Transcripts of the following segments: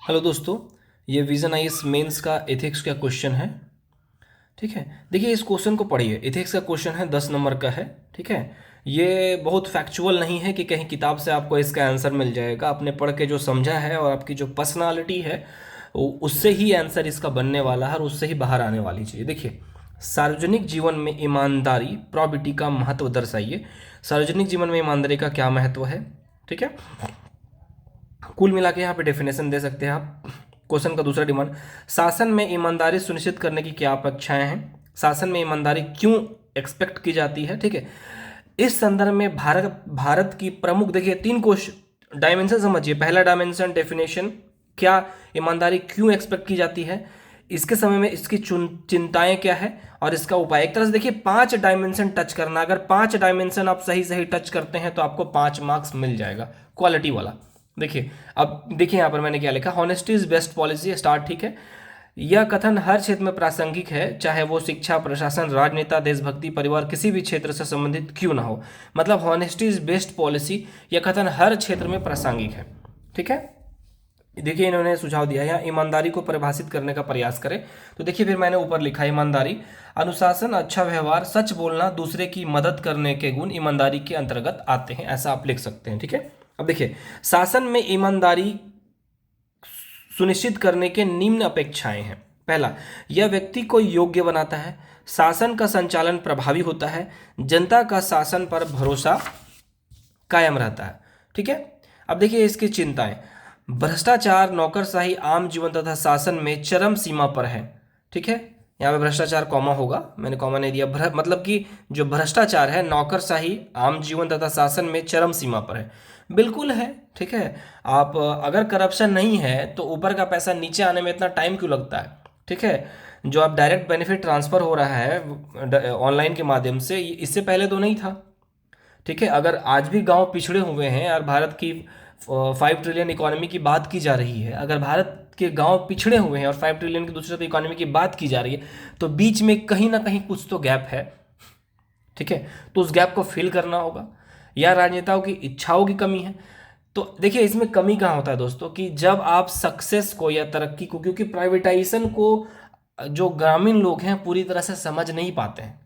Hello दोस्तों, ये vision IAS mains का एथिक्स का क्वेश्चन है। ठीक है, देखिए इस क्वेश्चन को पढ़िए। एथिक्स का क्वेश्चन है, 10 नंबर का है। ठीक है, ये बहुत फैक्चुअल नहीं है कि कहीं किताब से आपको इसका आंसर मिल जाएगा। आपने पढ़ के जो समझा है और आपकी जो पर्सनालिटी है उससे ही आंसर इसका बनने वाला है और उससे ही बाहर आने वाली चीज़। देखिए, सार्वजनिक जीवन में ईमानदारी प्रॉबिटी का महत्व दर्शाइए। सार्वजनिक जीवन में ईमानदारी का क्या महत्व है? ठीक है, कुल मिला के यहाँ पे डेफिनेशन दे सकते हैं आप। क्वेश्चन का दूसरा डिमांड, शासन में ईमानदारी सुनिश्चित करने की क्या अपेक्षाएं हैं? शासन में ईमानदारी क्यों एक्सपेक्ट की जाती है? ठीक है, इस संदर्भ में भारत भारत की प्रमुख, देखिए 3 क्वेश्चन डायमेंशन समझिए। पहला डायमेंशन डेफिनेशन, क्या ईमानदारी क्यों एक्सपेक्ट की जाती है, इसके समय में इसकी चिंताएं क्या है और इसका उपाय। एक तरह से देखिए 5 डायमेंशन टच करना। अगर 5 डायमेंशन आप सही सही टच करते हैं तो आपको 5 मार्क्स मिल जाएगा, क्वालिटी वाला। देखिए, अब देखिए यहाँ पर मैंने क्या लिखा, honesty is best policy. Start. ठीक है, यह कथन हर क्षेत्र में प्रासंगिक है, चाहे वो शिक्षा, प्रशासन, राजनेता, देशभक्ति, परिवार, किसी भी क्षेत्र से संबंधित क्यों ना हो। मतलब हॉनेस्टी इज बेस्ट पॉलिसी, यह कथन हर क्षेत्र में प्रासंगिक है। ठीक है, देखिए इन्होंने सुझाव दिया है यहाँ, ईमानदारी को परिभाषित करने का प्रयास करें। तो देखिए फिर मैंने ऊपर लिखा, ईमानदारी अनुशासन, अच्छा व्यवहार, सच बोलना, दूसरे की मदद करने के गुण ईमानदारी के अंतर्गत आते हैं, ऐसा आप लिख सकते हैं। ठीक है, अब देखिए शासन में ईमानदारी सुनिश्चित करने के निम्न अपेक्षाएं हैं। पहला, यह व्यक्ति को योग्य बनाता है, शासन का संचालन प्रभावी होता है, जनता का शासन पर भरोसा कायम रहता है। ठीक है, अब देखिए इसकी चिंताएं, भ्रष्टाचार, नौकरशाही आम जीवन तथा शासन में चरम सीमा पर है। ठीक है, यहाँ पे भ्रष्टाचार कॉमा होगा, मैंने कॉमा नहीं दिया। मतलब कि जो भ्रष्टाचार है, नौकरशाही आम जीवन तथा शासन में चरम सीमा पर है। बिल्कुल है। ठीक है, आप अगर करप्शन नहीं है तो ऊपर का पैसा नीचे आने में इतना टाइम क्यों लगता है? ठीक है, जो आप डायरेक्ट बेनिफिट ट्रांसफर हो रहा है ऑनलाइन के माध्यम से, इससे पहले तो नहीं था। ठीक है, अगर आज भी गांव पिछड़े हुए हैं और भारत की 5 ट्रिलियन इकोनॉमी की बात की जा रही है, अगर भारत के गांव पिछड़े हुए हैं और 5 ट्रिलियन की दूसरे इकोनॉमी की बात की जा रही है, तो बीच में कहीं ना कहीं कुछ तो गैप है। ठीक है, तो उस गैप को फिल करना होगा, या राजनेताओं की इच्छाओं की कमी है। तो देखिए इसमें कमी कहाँ होता है दोस्तों, कि जब आप सक्सेस को या तरक्की को, क्योंकि प्राइवेटाइजेशन को जो ग्रामीण लोग हैं पूरी तरह से समझ नहीं पाते हैं।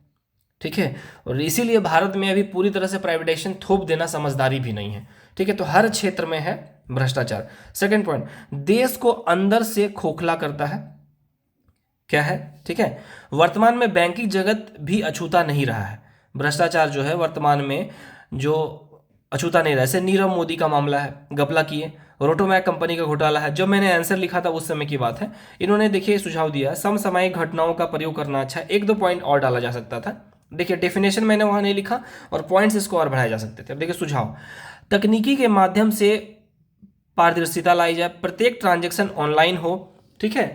ठीक है, और इसीलिए भारत में अभी पूरी तरह से प्राइवेटाइजेशन थोप देना समझदारी भी नहीं है। ठीक है, तो हर क्षेत्र में है भ्रष्टाचार। सेकंड पॉइंट, देश को अंदर से खोखला करता है। क्या है? ठीक है, वर्तमान में बैंकिंग जगत भी अछूता नहीं रहा है। भ्रष्टाचार जो है वर्तमान में जो अछूता नहीं रहा, जैसे नीरव मोदी का मामला है, घपला किए, रोटोमैक कंपनी का घोटाला है। जब मैंने आंसर लिखा था उस समय की बात है। इन्होंने देखिए सुझाव दिया, समसामयिक घटनाओं का प्रयोग करना अच्छा है। 1-2 पॉइंट और डाला जा सकता था। देखिए डेफिनेशन मैंने वहां नहीं लिखा और पॉइंट्स इसको और बढ़ाए जा सकते थे। अब देखिए सुझाव, तकनीकी के माध्यम से पारदर्शिता लाई जाए, प्रत्येक ट्रांजेक्शन ऑनलाइन हो। ठीक है,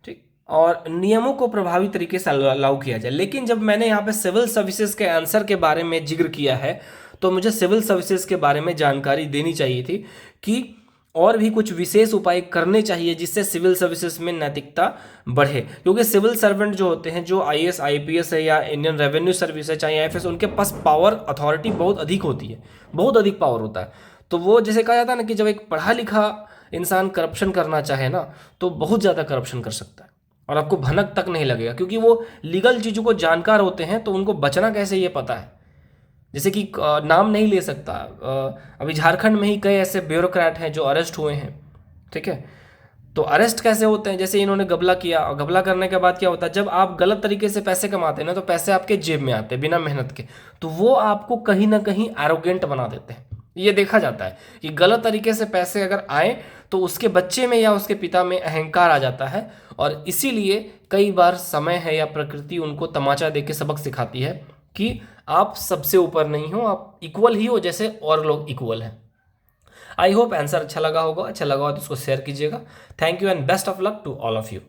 ठीक, और नियमों को प्रभावी तरीके से लागू किया जाए। लेकिन जब मैंने यहाँ पे सिविल सर्विसेज के आंसर के बारे में जिक्र किया है, तो मुझे सिविल सर्विसेज के बारे में जानकारी देनी चाहिए थी कि और भी कुछ विशेष उपाय करने चाहिए जिससे सिविल सर्विसेज में नैतिकता बढ़े। क्योंकि सिविल सर्वेंट जो होते हैं, जो आईएएस आईपीएस है या इंडियन रेवेन्यू सर्विस है, चाहे आईएफएस, उनके पास पावर अथॉरिटी बहुत अधिक होती है, बहुत अधिक पावर होता है। तो वो जैसे कहा जाता है ना कि जब एक पढ़ा लिखा इंसान करप्शन करना चाहे ना, तो बहुत ज़्यादा करप्शन कर सकता है और आपको भनक तक नहीं लगेगा, क्योंकि वो लीगल चीज़ों को जानकार होते हैं। तो उनको बचना कैसे ये पता है। जैसे कि नाम नहीं ले सकता, अभी झारखंड में ही कई ऐसे ब्यूरोक्रेट हैं जो अरेस्ट हुए हैं। ठीक है, तो अरेस्ट कैसे होते हैं? जैसे इन्होंने घपला किया, और घपला करने के बाद क्या होता है, जब आप गलत तरीके से पैसे कमाते हैं ना, तो पैसे आपके जेब में आते हैं बिना मेहनत के, तो वो आपको कहीं ना कहीं एरोगेंट बना देते हैं। ये देखा जाता है कि गलत तरीके से पैसे अगर आए तो उसके बच्चे में या उसके पिता में अहंकार आ जाता है, और इसीलिए कई बार समय है या प्रकृति उनको तमाचा दे के सबक सिखाती है कि आप सबसे ऊपर नहीं हो, आप इक्वल ही हो जैसे और लोग इक्वल हैं। आई होप आंसर अच्छा लगा होगा। अच्छा लगा हो तो इसको शेयर कीजिएगा। Thank you and best of luck to all of you.